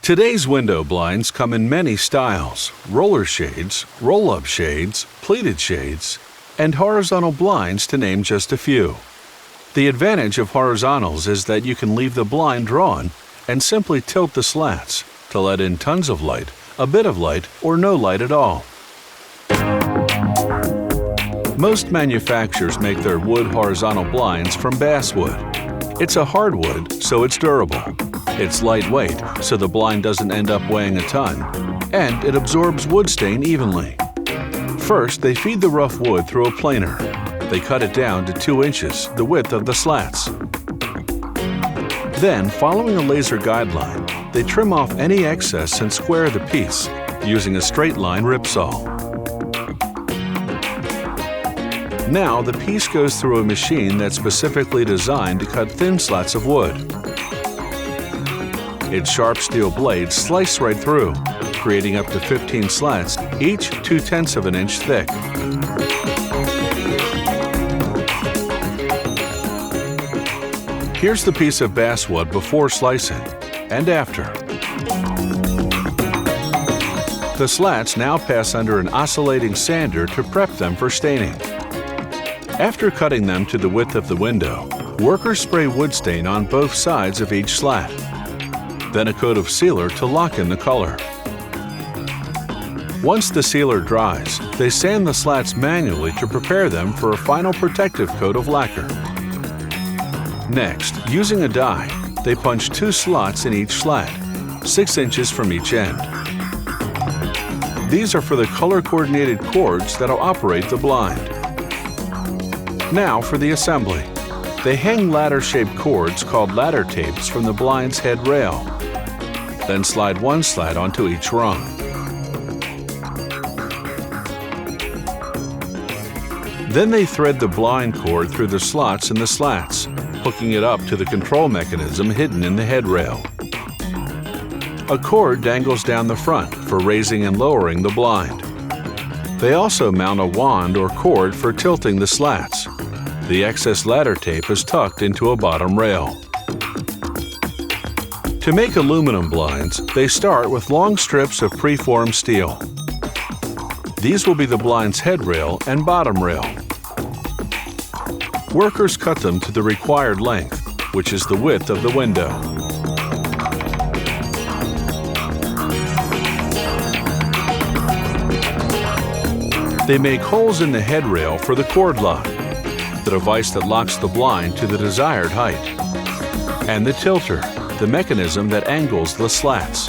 Today's window blinds come in many styles: roller shades, roll-up shades, pleated shades, and horizontal blinds, to name just a few. The advantage of horizontals is that you can leave the blind drawn and simply tilt the slats to let in tons of light, a bit of light, or no light at all. Most manufacturers make their wood horizontal blinds from basswood. It's a hardwood, so it's durable. It's lightweight, so the blind doesn't end up weighing a ton, and it absorbs wood stain evenly. First, they feed the rough wood through a planer. They cut it down to 2 inches, the width of the slats. Then, following a laser guideline, they trim off any excess and square the piece using a straight line ripsaw. Now, the piece goes through a machine that's specifically designed to cut thin slats of wood. Its sharp steel blades slice right through, creating up to 15 slats, each 2/10 of an inch thick. Here's the piece of basswood before slicing and after. The slats now pass under an oscillating sander to prep them for staining. After cutting them to the width of the window, workers spray wood stain on both sides of each slat, then a coat of sealer to lock in the color. Once the sealer dries, they sand the slats manually to prepare them for a final protective coat of lacquer. Next, using a die, they punch 2 slots in each slat, 6 inches from each end. These are for the color-coordinated cords that'll operate the blind. Now for the assembly. They hang ladder-shaped cords called ladder tapes from the blind's head rail, then slide 1 slat onto each rung. Then they thread the blind cord through the slots in the slats, hooking it up to the control mechanism hidden in the head rail. A cord dangles down the front for raising and lowering the blind. They also mount a wand or cord for tilting the slats. The excess ladder tape is tucked into a bottom rail. To make aluminum blinds, they start with long strips of preformed steel. These will be the blind's head rail and bottom rail. Workers cut them to the required length, which is the width of the window. They make holes in the head rail for the cord lock, the device that locks the blind to the desired height, and the tilter, the mechanism that angles the slats.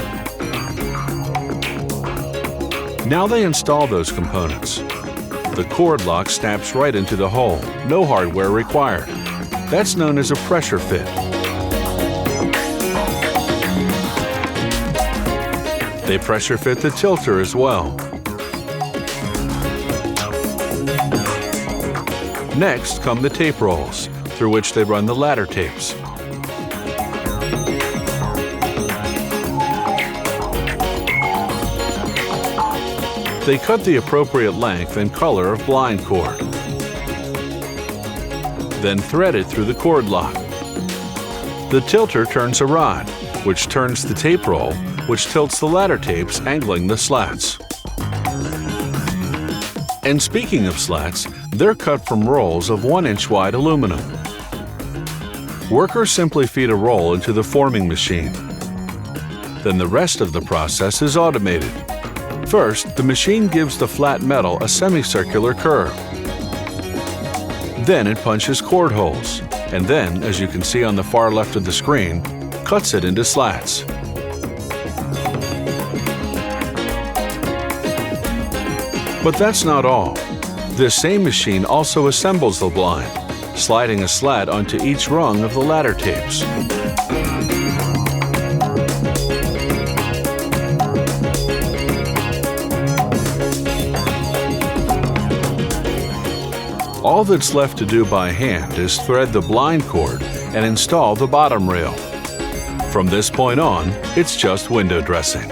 Now they install those components. The cord lock snaps right into the hole, no hardware required. That's known as a pressure fit. They pressure fit the tilter as well. Next come the tape rolls, through which they run the ladder tapes. They cut the appropriate length and color of blind cord, then thread it through the cord lock. The tilter turns a rod, which turns the tape roll, which tilts the ladder tapes, angling the slats. And speaking of slats, they're cut from rolls of 1-inch wide aluminum. Workers simply feed a roll into the forming machine. Then the rest of the process is automated. First, the machine gives the flat metal a semicircular curve. Then it punches cord holes, and then, as you can see on the far left of the screen, cuts it into slats. But that's not all. This same machine also assembles the blind, sliding a slat onto each rung of the ladder tapes. All that's left to do by hand is thread the blind cord and install the bottom rail. From this point on, it's just window dressing.